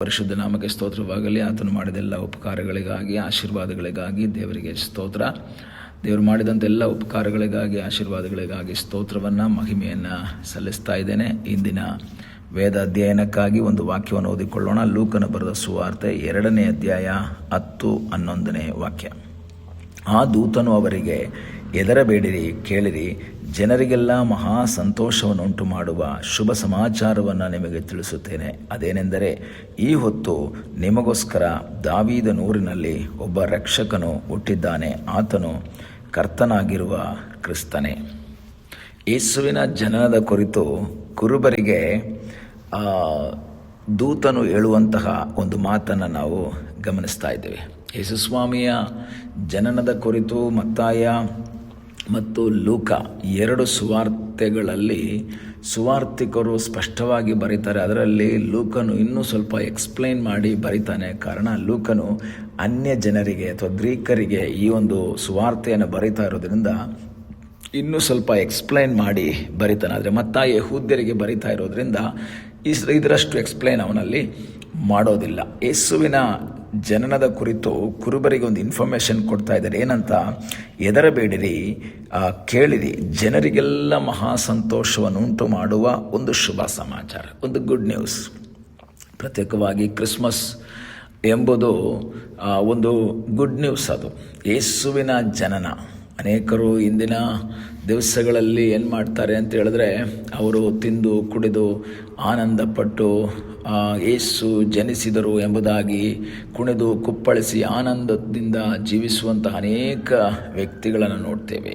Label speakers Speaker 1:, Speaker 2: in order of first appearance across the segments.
Speaker 1: ಪರಿಶುದ್ಧ ನಾಮಕ್ಕೆ ಸ್ತೋತ್ರವಾಗಲಿ. ಆತನು ಮಾಡಿದೆಲ್ಲ ಉಪಕಾರಗಳಿಗಾಗಿ, ಆಶೀರ್ವಾದಗಳಿಗಾಗಿ ದೇವರಿಗೆ ಸ್ತೋತ್ರ. ದೇವರು ಮಾಡಿದಂಥ ಎಲ್ಲ ಉಪಕಾರಗಳಿಗಾಗಿ, ಆಶೀರ್ವಾದಗಳಿಗಾಗಿ ಸ್ತೋತ್ರವನ್ನು, ಮಹಿಮೆಯನ್ನು ಸಲ್ಲಿಸ್ತಾ ಇದ್ದೇನೆ. ಇಂದಿನ ವೇದ ಅಧ್ಯಯನಕ್ಕಾಗಿ ಒಂದು ವಾಕ್ಯವನ್ನು ಓದಿಕೊಳ್ಳೋಣ. ಲೂಕನ ಬರೆದ ಸುವಾರ್ತೆ 2ನೇ ಅಧ್ಯಾಯ 10-11 ವಾಕ್ಯ. ಆ ದೂತನು ಅವರಿಗೆ, ಹೆದರಬೇಡಿರಿ, ಕೇಳಿರಿ, ಜನರಿಗೆಲ್ಲ ಮಹಾ ಸಂತೋಷವನ್ನುಂಟು ಮಾಡುವ ಶುಭ ಸಮಾಚಾರವನ್ನು ನಿಮಗೆ ತಿಳಿಸುತ್ತೇನೆ. ಅದೇನೆಂದರೆ, ಈ ಹೊತ್ತು ನಿಮಗೋಸ್ಕರ ದಾವೀದನೂರಿನಲ್ಲಿ ಒಬ್ಬ ರಕ್ಷಕನು ಹುಟ್ಟಿದ್ದಾನೆ. ಆತನು ಕರ್ತನಾಗಿರುವ ಕ್ರಿಸ್ತನೇ. ಯೇಸುವಿನ ಜನನದ ಕುರಿತು ಕುರುಬರಿಗೆ ದೂತನು ಹೇಳುವಂತಹ ಒಂದು ಮಾತನ್ನು ನಾವು ಗಮನಿಸ್ತಾ ಇದ್ದೇವೆ. ಯೇಸುಸ್ವಾಮಿಯ ಜನನದ ಕುರಿತು ಮತ್ತಾಯ ಮತ್ತು ಲೂಕ 2 ಸುವಾರ್ತೆಗಳಲ್ಲಿ ಸುವಾರ್ತಿಕರು ಸ್ಪಷ್ಟವಾಗಿ ಬರೀತಾರೆ. ಅದರಲ್ಲಿ ಲೂಕನು ಇನ್ನೂ ಸ್ವಲ್ಪ ಎಕ್ಸ್ಪ್ಲೈನ್ ಮಾಡಿ ಬರೀತಾನೆ. ಕಾರಣ ಲೂಕನು ಅನ್ಯ ಜನರಿಗೆ ಅಥವಾ ಗ್ರೀಕರಿಗೆ ಈ ಒಂದು ಸುವಾರ್ತೆಯನ್ನು ಬರೀತಾ ಇರೋದ್ರಿಂದ ಇನ್ನೂ ಸ್ವಲ್ಪ ಎಕ್ಸ್ಪ್ಲೈನ್ ಮಾಡಿ ಬರೀತಾನೆ. ಆದರೆ ಮತ್ತಾಯ ಯೆಹೂದ್ಯರಿಗೆ ಬರೀತಾ ಇರೋದ್ರಿಂದ ಇದರಷ್ಟು ಎಕ್ಸ್ಪ್ಲೈನ್ ಅವನಲ್ಲಿ ಮಾಡೋದಿಲ್ಲ. ಯೇಸುವಿನ ಜನನದ ಕುರಿತು ಕುರುಬರಿಗೆ ಒಂದು ಇನ್ಫಾರ್ಮೇಷನ್ ಕೊಡ್ತಾ ಇದ್ದಾರೆ. ಏನಂತ? ಹೆದರಬೇಡಿರಿ, ಕೇಳಿರಿ, ಜನರಿಗೆಲ್ಲ ಮಹಾ ಸಂತೋಷವನ್ನು ಉಂಟು ಮಾಡುವ ಒಂದು ಶುಭ ಸಮಾಚಾರ, ಒಂದು ಗುಡ್ ನ್ಯೂಸ್. ಪ್ರತ್ಯೇಕವಾಗಿ ಕ್ರಿಸ್ಮಸ್ ಎಂಬುದು ಒಂದು ಗುಡ್ ನ್ಯೂಸ್. ಅದು ಯೇಸುವಿನ ಜನನ. ಅನೇಕರು ಇಂದಿನ ದಿವಸಗಳಲ್ಲಿ ಏನು ಮಾಡ್ತಾರೆ ಅಂತ ಹೇಳಿದ್ರೆ, ಅವರು ತಿಂದು ಕುಡಿದು ಆನಂದಪಟ್ಟು ಯೇಸು ಜನಿಸಿದರು ಎಂಬುದಾಗಿ ಕುಣಿದು ಕುಪ್ಪಳಿಸಿ ಆನಂದದಿಂದ ಜೀವಿಸುವಂತಹ ಅನೇಕ ವ್ಯಕ್ತಿಗಳನ್ನು ನೋಡ್ತೇವೆ.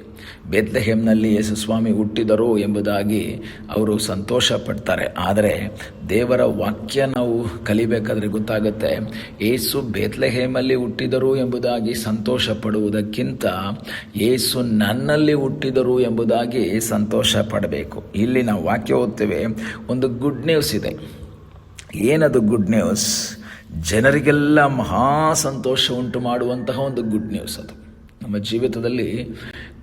Speaker 1: ಬೇತ್ಲೆಹೇಮ್ನಲ್ಲಿ ಯೇಸು ಸ್ವಾಮಿ ಹುಟ್ಟಿದರು ಎಂಬುದಾಗಿ ಅವರು ಸಂತೋಷ ಪಡ್ತಾರೆ. ಆದರೆ ದೇವರ ವಾಕ್ಯ ನಾವು ಕಲಿಬೇಕಾದ್ರೆ ಗೊತ್ತಾಗುತ್ತೆ, ಯೇಸು ಬೇತ್ಲೆಹೇಮಲ್ಲಿ ಹುಟ್ಟಿದರು ಎಂಬುದಾಗಿ ಸಂತೋಷ ಪಡುವುದಕ್ಕಿಂತ ಯೇಸು ನನ್ನಲ್ಲಿ ಹುಟ್ಟಿದರು ಎಂಬುದಾಗಿ ಸಂತೋಷ ಪಡಬೇಕು. ಇಲ್ಲಿ ನಾವು ವಾಕ್ಯ ಓದ್ತೇವೆ, ಒಂದು ಗುಡ್ ನ್ಯೂಸ್ ಇದೆ. ಏನದು ಗುಡ್ ನ್ಯೂಸ್? ಜನರಿಗೆಲ್ಲ ಮಹಾ ಸಂತೋಷ ಉಂಟು ಮಾಡುವಂತಹ ಒಂದು ಗುಡ್ ನ್ಯೂಸ್. ಅದು ನಮ್ಮ ಜೀವಿತದಲ್ಲಿ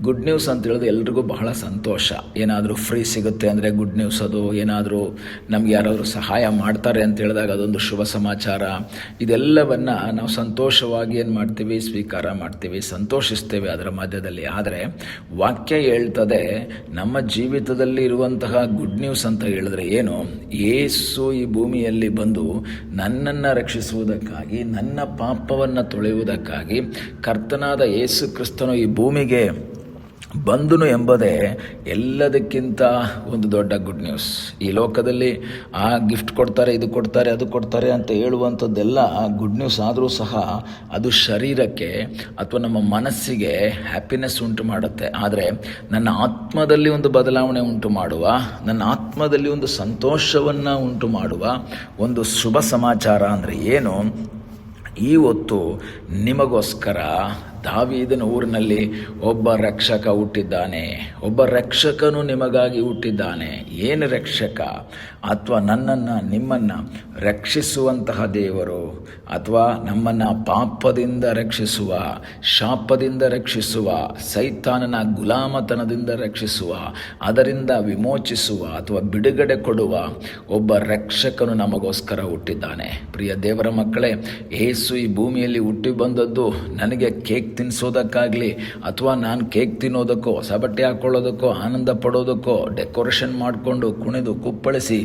Speaker 1: ಗುಡ್ ನ್ಯೂಸ್ ಅಂತ ಹೇಳಿದ್ರೆ ಎಲ್ರಿಗೂ ಬಹಳ ಸಂತೋಷ. ಏನಾದರೂ ಫ್ರೀ ಸಿಗುತ್ತೆ ಅಂದರೆ ಗುಡ್ ನ್ಯೂಸ್. ಅದು ಏನಾದರೂ ನಮ್ಗೆ ಯಾರಾದರೂ ಸಹಾಯ ಮಾಡ್ತಾರೆ ಅಂತ ಹೇಳಿದಾಗ ಅದೊಂದು ಶುಭ ಸಮಾಚಾರ. ಇದೆಲ್ಲವನ್ನು ನಾವು ಸಂತೋಷವಾಗಿ ಏನು ಮಾಡ್ತೀವಿ? ಸ್ವೀಕಾರ ಮಾಡ್ತೀವಿ, ಸಂತೋಷಿಸ್ತೇವೆ ಅದರ ಮಧ್ಯದಲ್ಲಿ. ಆದರೆ ವಾಕ್ಯ ಹೇಳ್ತದೆ, ನಮ್ಮ ಜೀವಿತದಲ್ಲಿ ಇರುವಂತಹ ಗುಡ್ ನ್ಯೂಸ್ ಅಂತ ಹೇಳಿದ್ರೆ ಏನು? ಯೇಸು ಈ ಭೂಮಿಯಲ್ಲಿ ಬಂದು ನನ್ನನ್ನು ರಕ್ಷಿಸುವುದಕ್ಕಾಗಿ, ನನ್ನ ಪಾಪವನ್ನು ತೊಳೆಯುವುದಕ್ಕಾಗಿ ಕರ್ತನಾದ ಯೇಸು ಕ್ರಿಸ್ತನು ಈ ಭೂಮಿಗೆ ಬಂದನು ಎಂಬುದೇ ಎಲ್ಲದಕ್ಕಿಂತ ಒಂದು ದೊಡ್ಡ ಗುಡ್ ನ್ಯೂಸ್. ಈ ಲೋಕದಲ್ಲಿ ಆ ಗಿಫ್ಟ್ ಕೊಡ್ತಾರೆ, ಇದು ಕೊಡ್ತಾರೆ, ಅದು ಕೊಡ್ತಾರೆ ಅಂತ ಹೇಳುವಂಥದ್ದೆಲ್ಲ ಗುಡ್ ನ್ಯೂಸ್ ಆದರೂ ಸಹ ಅದು ಶರೀರಕ್ಕೆ ಅಥವಾ ನಮ್ಮ ಮನಸ್ಸಿಗೆ ಹ್ಯಾಪಿನೆಸ್ ಉಂಟು ಮಾಡುತ್ತೆ. ಆದರೆ ನನ್ನ ಆತ್ಮದಲ್ಲಿ ಒಂದು ಬದಲಾವಣೆ ಉಂಟು ಮಾಡುವ, ನನ್ನ ಆತ್ಮದಲ್ಲಿ ಒಂದು ಸಂತೋಷವನ್ನು ಉಂಟು ಮಾಡುವ ಒಂದು ಶುಭ ಸಮಾಚಾರ ಅಂದರೆ ಏನು? ಈ ಹೊತ್ತು ನಿಮಗೋಸ್ಕರ ದಾವೀದನ ಊರಿನಲ್ಲಿ ಒಬ್ಬ ರಕ್ಷಕ ಹುಟ್ಟಿದ್ದಾನೆ. ಒಬ್ಬ ರಕ್ಷಕನು ನಿಮಗಾಗಿ ಹುಟ್ಟಿದ್ದಾನೆ. ಏನು ರಕ್ಷಕ? ಅಥವಾ ನನ್ನನ್ನು, ನಿಮ್ಮನ್ನು ರಕ್ಷಿಸುವಂತಹ ದೇವರು, ಅಥವಾ ನಮ್ಮನ್ನು ಪಾಪದಿಂದ ರಕ್ಷಿಸುವ, ಶಾಪದಿಂದ ರಕ್ಷಿಸುವ, ಸೈತಾನನ ಗುಲಾಮತನದಿಂದ ರಕ್ಷಿಸುವ, ಅದರಿಂದ ವಿಮೋಚಿಸುವ ಅಥವಾ ಬಿಡುಗಡೆ ಕೊಡುವ ಒಬ್ಬ ರಕ್ಷಕನು ನಮಗೋಸ್ಕರ ಹುಟ್ಟಿದ್ದಾನೆ. ಪ್ರಿಯ ದೇವರ ಮಕ್ಕಳೇ, ಯೇಸು ಈ ಭೂಮಿಯಲ್ಲಿ ಹುಟ್ಟಿ ಬಂದದ್ದು ನನಗೆ ಕೇಕ್ ತಿನ್ನಿಸೋದಕ್ಕಾಗಲಿ, ಅಥವಾ ನಾನು ಕೇಕ್ ತಿನ್ನೋದಕ್ಕೋ, ಹೊಸ ಬಟ್ಟೆ ಹಾಕ್ಕೊಳ್ಳೋದಕ್ಕೋ, ಆನಂದ ಪಡೋದಕ್ಕೋ, ಡೆಕೋರೇಷನ್ ಮಾಡಿಕೊಂಡು ಕುಣಿದು ಕುಪ್ಪಳಿಸಿ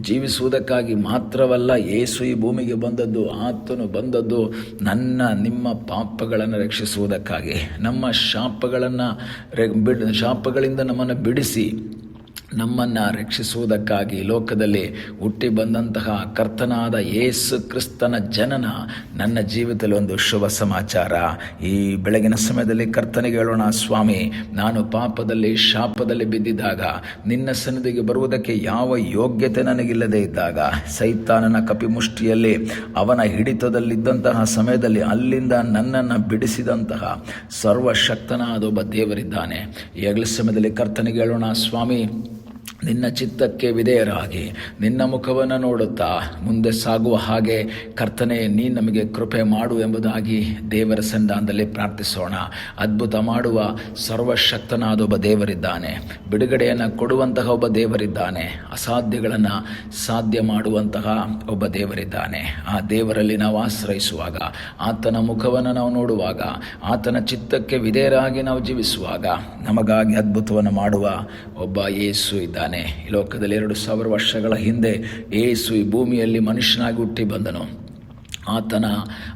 Speaker 1: ಜೀವಿಸುವುದಕ್ಕಾಗಿ ಮಾತ್ರವಲ್ಲ. ಯೇಸು ಈ ಭೂಮಿಗೆ ಬಂದದ್ದು, ಆತನು ಬಂದದ್ದು ನಿಮ್ಮ ಪಾಪಗಳನ್ನು ರಕ್ಷಿಸುವುದಕ್ಕಾಗಿ, ನಮ್ಮ ಶಾಪಗಳಿಂದ ನಮ್ಮನ್ನು ಬಿಡಿಸಿ ನಮ್ಮನ್ನು ರಕ್ಷಿಸುವುದಕ್ಕಾಗಿ ಲೋಕದಲ್ಲಿ ಹುಟ್ಟಿ ಬಂದಂತಹ ಕರ್ತನಾದ ಯೇಸು ಕ್ರಿಸ್ತನ ಜನನ ನನ್ನ ಜೀವಿತದಲ್ಲಿ ಒಂದು ಶುಭ ಸಮಾಚಾರ. ಈ ಬೆಳಗಿನ ಸಮಯದಲ್ಲಿ ಕರ್ತನಿಗೆ ಹೇಳೋಣ, ಸ್ವಾಮಿ, ನಾನು ಪಾಪದಲ್ಲಿ, ಶಾಪದಲ್ಲಿ ಬಿದ್ದಿದ್ದಾಗ, ನಿನ್ನ ಸನ್ನಿಧಿಗೆ ಬರುವುದಕ್ಕೆ ಯಾವ ಯೋಗ್ಯತೆ ನನಗಿಲ್ಲದೆ ಇದ್ದಾಗ, ಸೈತಾನನ ಕಪಿಮುಷ್ಟಿಯಲ್ಲಿ ಅವನ ಹಿಡಿತದಲ್ಲಿದ್ದಂತಹ ಸಮಯದಲ್ಲಿ ಅಲ್ಲಿಂದ ನನ್ನನ್ನು ಬಿಡಿಸಿದಂತಹ ಸರ್ವಶಕ್ತನಾದ ಒಬ್ಬ ದೇವರಿದ್ದಾನೆ. ಈ ಸಮಯದಲ್ಲಿ ಕರ್ತನಿಗೆ ಹೇಳೋಣ, ಸ್ವಾಮಿ, ನಿನ್ನ ಚಿತ್ತಕ್ಕೆ ವಿಧೇಯರಾಗಿ ನಿನ್ನ ಮುಖವನ್ನು ನೋಡುತ್ತಾ ಮುಂದೆ ಸಾಗುವ ಹಾಗೆ ಕರ್ತನೆ ನೀ ನಮಗೆ ಕೃಪೆ ಮಾಡು ಎಂಬುದಾಗಿ ದೇವರ ಸನ್ನಿಧಾನದಲ್ಲಿ ಪ್ರಾರ್ಥಿಸೋಣ. ಅದ್ಭುತ ಮಾಡುವ ಸರ್ವಶಕ್ತನಾದ ಒಬ್ಬ ದೇವರಿದ್ದಾನೆ. ಬಿಡುಗಡೆಯನ್ನು ಕೊಡುವಂತಹ ಒಬ್ಬ ದೇವರಿದ್ದಾನೆ. ಅಸಾಧ್ಯಗಳನ್ನು ಸಾಧ್ಯ ಮಾಡುವಂತಹ ಒಬ್ಬ ದೇವರಿದ್ದಾನೆ. ಆ ದೇವರಲ್ಲಿ ನಾವು ಆಶ್ರಯಿಸುವಾಗ, ಆತನ ಮುಖವನ್ನು ನಾವು ನೋಡುವಾಗ, ಆತನ ಚಿತ್ತಕ್ಕೆ ವಿಧೇಯರಾಗಿ ನಾವು ಜೀವಿಸುವಾಗ ನಮಗಾಗಿ ಅದ್ಭುತವನ್ನು ಮಾಡುವ ಒಬ್ಬ ಯೇಸು ಇದ್ದಾನೆ. ಈ ಲೋಕದಲ್ಲಿ 2000 ವರ್ಷಗಳ ಹಿಂದೆ ಯೇಸು ಈ ಭೂಮಿಯಲ್ಲಿ ಮನುಷ್ಯನಾಗಿ ಹುಟ್ಟಿ ಬಂದನು. ಆತನ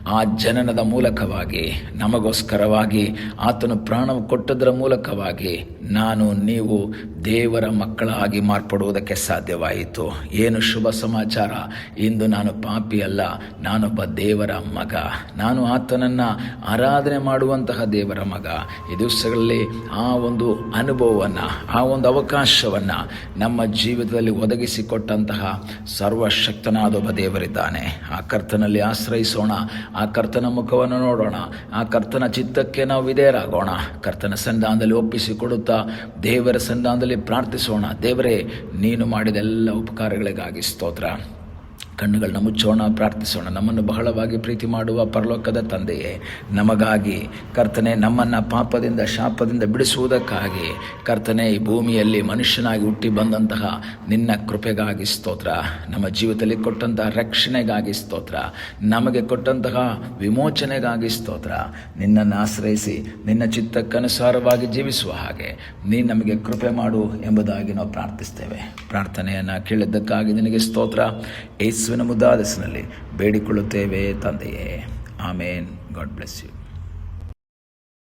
Speaker 1: ಆ ಜನನದ ಮೂಲಕವಾಗಿ ನಮಗೋಸ್ಕರವಾಗಿ ಆತನು ಪ್ರಾಣ ಕೊಟ್ಟದರ ಮೂಲಕವಾಗಿ ನಾನು ನೀವು ದೇವರ ಮಕ್ಕಳಾಗಿ ಮಾರ್ಪಡುವುದಕ್ಕೆ ಸಾಧ್ಯವಾಯಿತು. ಏನು ಶುಭ ಸಮಾಚಾರ! ಇಂದು ನಾನು ಪಾಪಿಯಲ್ಲ, ನಾನೊಬ್ಬ ದೇವರ ಮಗ. ನಾನು ಆತನನ್ನು ಆರಾಧನೆ ಮಾಡುವಂತಹ ದೇವರ ಮಗ. ಈ ದಿವಸಗಳಲ್ಲಿ ಆ ಒಂದು ಅನುಭವವನ್ನು, ಆ ಒಂದು ಅವಕಾಶವನ್ನು ನಮ್ಮ ಜೀವಿತದಲ್ಲಿ ಒದಗಿಸಿಕೊಟ್ಟಂತಹ ಸರ್ವಶಕ್ತನಾದ ಒಬ್ಬ ದೇವರಿದ್ದಾನೆ. ಆ ಕರ್ತನಲ್ಲಿ ಆಶ್ರಯಿಸೋಣ, ಆ ಕರ್ತನ ಮುಖವನ್ನು ನೋಡೋಣ, ಆ ಕರ್ತನ ಚಿತ್ತಕ್ಕೆ ನಾವು ವಿಧೇಯರಾಗೋಣ. ಕರ್ತನ ಸನ್ನಿಧಾನದಲ್ಲಿ ಒಪ್ಪಿಸಿಕೊಡುತ್ತಾ ದೇವರ ಸನ್ನಿಧಾನದಲ್ಲಿ ಪ್ರಾರ್ಥಿಸೋಣ. ದೇವರೇ, ನೀನು ಮಾಡಿದ ಎಲ್ಲ ಉಪಕಾರಗಳಿಗಾಗಿ ಸ್ತೋತ್ರ. ಕಣ್ಣುಗಳನ್ನ ಮುಚ್ಚೋಣ, ಪ್ರಾರ್ಥಿಸೋಣ. ನಮ್ಮನ್ನು ಬಹಳವಾಗಿ ಪ್ರೀತಿ ಮಾಡುವ ಪರಲೋಕದ ತಂದೆಯೇ, ನಮಗಾಗಿ ಕರ್ತನೆ ನಮ್ಮನ್ನು ಪಾಪದಿಂದ ಶಾಪದಿಂದ ಬಿಡಿಸುವುದಕ್ಕಾಗಿ ಕರ್ತನೆ ಈ ಭೂಮಿಯಲ್ಲಿ ಮನುಷ್ಯನಾಗಿ ಹುಟ್ಟಿ ಬಂದಂತಹ ನಿನ್ನ ಕೃಪೆಗಾಗಿ ಸ್ತೋತ್ರ. ನಮ್ಮ ಜೀವಿತದಲ್ಲಿ ಕೊಟ್ಟಂತಹ ರಕ್ಷಣೆಗಾಗಿ ಸ್ತೋತ್ರ. ನಮಗೆ ಕೊಟ್ಟಂತಹ ವಿಮೋಚನೆಗಾಗಿ ಸ್ತೋತ್ರ. ನಿನ್ನನ್ನು ಆಶ್ರಯಿಸಿ ನಿನ್ನ ಚಿತ್ತಕ್ಕನುಸಾರವಾಗಿ ಜೀವಿಸುವ ಹಾಗೆ ನೀನು ನಮಗೆ ಕೃಪೆ ಮಾಡು ಎಂಬುದಾಗಿ ನಾವು ಪ್ರಾರ್ಥಿಸ್ತೇವೆ. ಪ್ರಾರ್ಥನೆಯನ್ನು ಕೇಳಿದ್ದಕ್ಕಾಗಿ ನಿನಗೆ ಸ್ತೋತ್ರ. ಯೇಸುವಿನ ಮುದ್ದಾದ ಹೆಸರಿನಲ್ಲಿ ಬೇಡಿಕೊಳ್ಳುತ್ತೇವೆ ತಂದೆಯೇ, ಆಮೇನ್. God bless you.